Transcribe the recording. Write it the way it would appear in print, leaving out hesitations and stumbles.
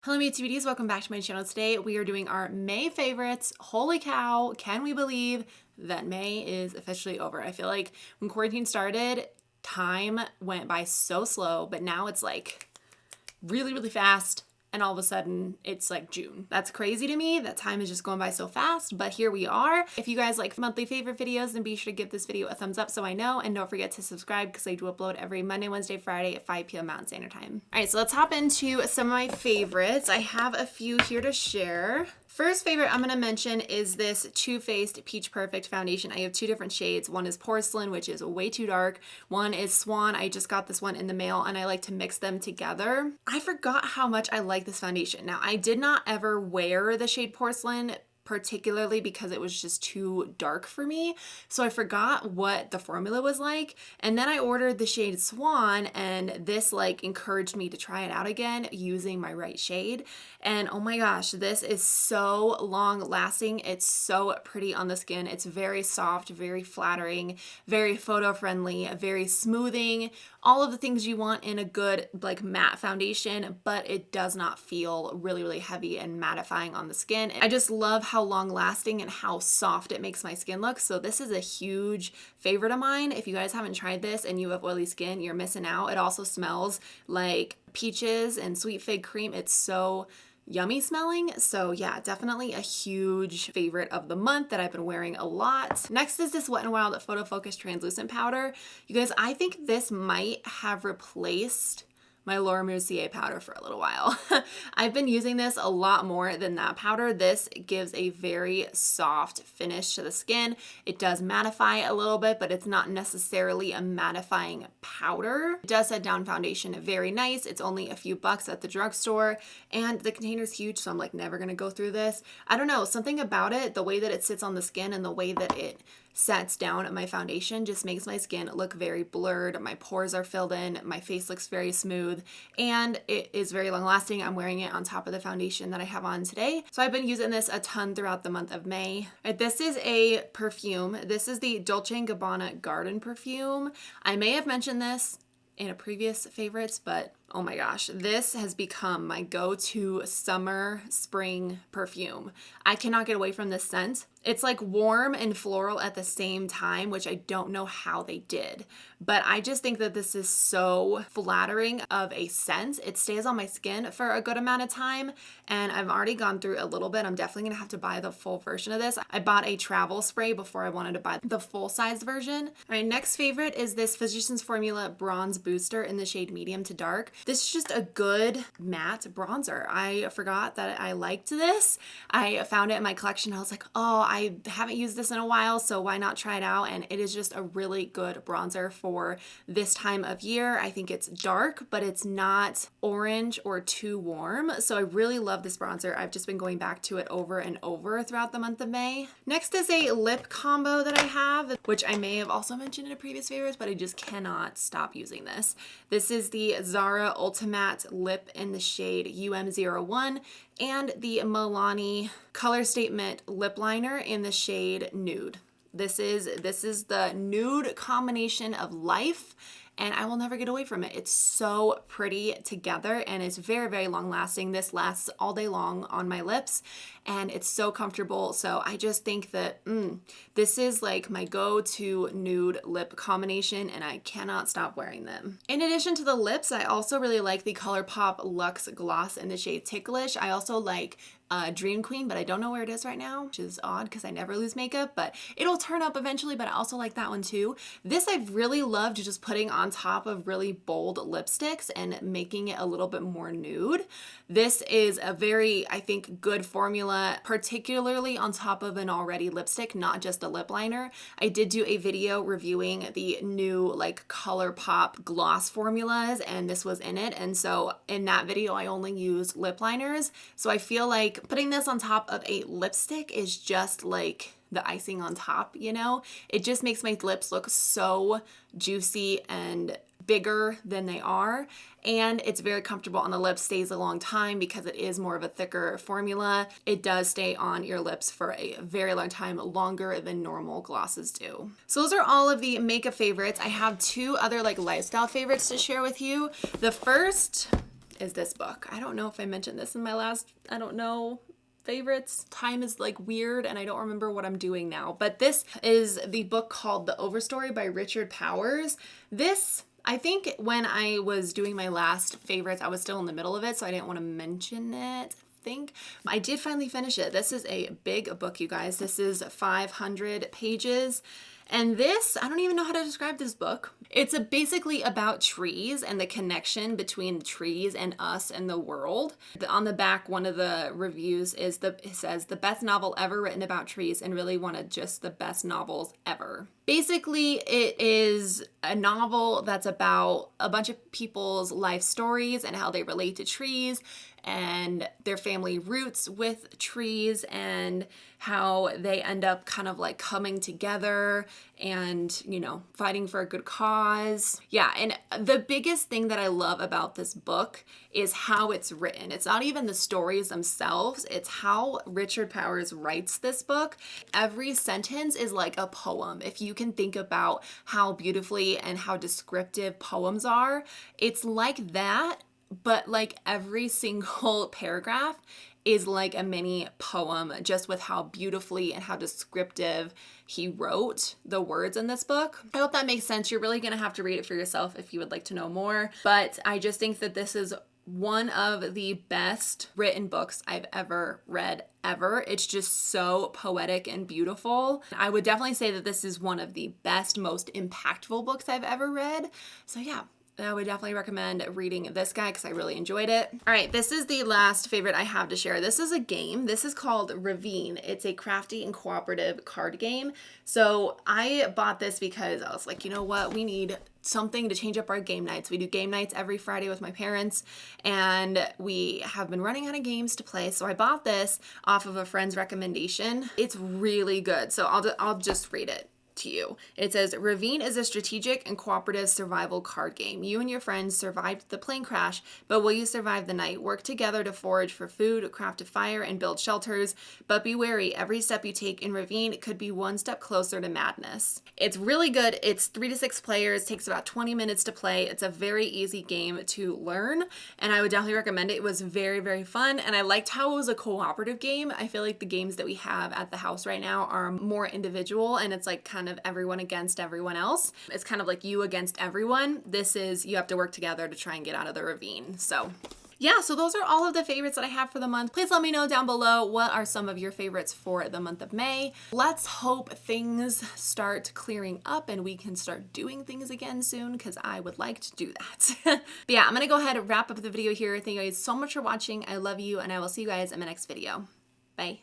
Hello beauties, welcome back to my channel. Today we are doing our May favorites. Holy cow, can we believe that May is officially over? I feel like when quarantine started, time went by so slow, but now it's like really fast. And all of a sudden, it's like June. That's crazy to me. That time is just going by so fast, but here we are. If you guys like monthly favorite videos, then be sure to give this video a thumbs up so I know, and don't forget to subscribe because I do upload every Monday, Wednesday, Friday at 5 p.m. Mountain Standard Time. All right, so let's hop into some of my favorites. I have a few here to share. First favorite I'm going to mention is this Too Faced Peach Perfect foundation. I have two different shades. One is Porcelain, which is way too dark. One is Swan. I just got this one in the mail and I like to mix them together. I forgot how much I like this foundation. Now, I did not ever wear the shade Porcelain, particularly because it was just too dark for me. So I forgot what the formula was like. And then I ordered the shade Swan, and this like encouraged me to try it out again using my right shade. And oh my gosh, this is so long lasting. It's so pretty on the skin. It's very soft, very flattering, very photo friendly, very smoothing, all of the things you want in a good like matte foundation, but it does not feel really heavy and mattifying on the skin. I just love how long lasting and how soft it makes my skin look. So this is a huge favorite of mine. If you guys haven't tried this and you have oily skin, you're missing out. It also smells like peaches and sweet fig cream. It's so yummy smelling. So yeah, definitely a huge favorite of the month that I've been wearing a lot. Next is this Wet n Wild Photo Focus Translucent Powder. You guys, I think this might have replaced my Laura Mercier powder for a little while. I've been using this a lot more than that powder. This gives a very soft finish to the skin. It does mattify a little bit, but it's not necessarily a mattifying powder. It does set down foundation very nice. It's only a few bucks at the drugstore, and the container's huge, so I'm like never gonna go through this. I don't know, something about it, the way that it sits on the skin and the way that it sets down my foundation just makes my skin look very blurred. My pores are filled in, my face looks very smooth, and it is very long lasting. I'm wearing it on top of the foundation that I have on today. So I've been using this a ton throughout the month of May. Right, this is a perfume. This is the Dolce&Gabbana Garden Perfume. I may have mentioned this in a previous favorites, but oh my gosh, this has become my go-to summer, spring perfume. I cannot get away from this scent. It's like warm and floral at the same time, which I don't know how they did, but I just think that this is so flattering of a scent. It stays on my skin for a good amount of time, and I've already gone through a little bit. I'm definitely gonna have to buy the full version of this. I bought a travel spray before I wanted to buy the full size version. All right, next favorite is this Physicians Formula Bronze Booster in the shade medium to dark. This is just a good matte bronzer. I forgot that I liked this. I found it in my collection. I was like, oh, I haven't used this in a while, so why not try it out? And it is just a really good bronzer for this time of year. I think it's dark, but it's not orange or too warm. So I really love this bronzer. I've just been going back to it over and over throughout the month of May. Next is a lip combo that I have, which I may have also mentioned in a previous favorites, but I just cannot stop using this. This is the ZARA Ultimatte Lip in the shade UM01 and the Milani Color Statement Lip Liner in the shade Nude. This is the nude combination of life, and I will never get away from it. It's so pretty together, and it's very long lasting. This lasts all day long on my lips, and it's so comfortable. So I just think that this is like my go-to nude lip combination, and I cannot stop wearing them. In addition to the lips, I also really like the ColourPop Luxe Gloss in the shade Ticklist. I also like Dream Queen, but I don't know where it is right now, which is odd because I never lose makeup, but it'll turn up eventually. But I also like that one too. This I've really loved just putting on top of really bold lipsticks and making it a little bit more nude. This is a very, I think, good formula, particularly on top of an already lipstick, not just a lip liner. I did do a video reviewing the new like ColourPop gloss formulas, and this was in it. And so in that video, I only used lip liners. So I feel like putting this on top of a lipstick is just like the icing on top, you know? It just makes my lips look so juicy and bigger than they are, and it's very comfortable on the lips, stays a long time because it is more of a thicker formula. It does stay on your lips for a very long time, longer than normal glosses do. So those are all of the makeup favorites. I have two other like lifestyle favorites to share with you. The first is this book. I don't know if I mentioned this in my last, I don't know, favorites. Time is like weird and I don't remember what I'm doing now, but this is the book called The Overstory by Richard Powers. This, I think when I was doing my last favorites, I was still in the middle of it, so I didn't want to mention it. I did finally finish it. This is a big book, you guys. This is 500 pages. And this, I don't even know how to describe this book. It's basically about trees and the connection between trees and us and the world. On the back, one of the reviews it says, the best novel ever written about trees, and really one of just the best novels ever. Basically, it is a novel that's about a bunch of people's life stories and how they relate to trees and their family roots with trees and how they end up kind of like coming together and, you know, fighting for a good cause. Yeah, and the biggest thing that I love about this book is how it's written. It's not even the stories themselves, it's how Richard Powers writes this book. Every sentence is like a poem. If you can think about how beautifully and how descriptive poems are, it's like that, but like every single paragraph is like a mini poem, just with how beautifully and how descriptive he wrote the words in this book. I hope that makes sense. You're really gonna have to read it for yourself if you would like to know more, but I just think that this is one of the best written books I've ever read ever. It's just so poetic and beautiful. I would definitely say that this is one of the best, most impactful books I've ever read. So yeah, I would definitely recommend reading this guy because I really enjoyed it. All right, this is the last favorite I have to share. This is a game. This is called Ravine. It's a crafty and cooperative card game. So I bought this because I was like, you know what? We need something to change up our game nights. We do game nights every Friday with my parents, and we have been running out of games to play. So I bought this off of a friend's recommendation. It's really good. So I'll just read it to you. It says, Ravine is a strategic and cooperative survival card game. You and your friends survived the plane crash, but will you survive the night? Work together to forage for food, craft a fire, and build shelters, but be wary. Every step you take in Ravine could be one step closer to madness. It's really good. It's 3 to 6 players, takes about 20 minutes to play. It's a very easy game to learn, and I would definitely recommend it. It was very, very fun, and I liked how it was a cooperative game. I feel like the games that we have at the house right now are more individual, and it's like kind of everyone against everyone else. It's kind of like you against everyone. This is, you have to work together to try and get out of the ravine. So yeah, so those are all of the favorites that I have for the month. Please let me know down below what are some of your favorites for the month of May. Let's hope things start clearing up and we can start doing things again soon, because I would like to do that. But yeah, I'm gonna go ahead and wrap up the video here. Thank you guys so much for watching. I love you, and I will see you guys in my next video. Bye.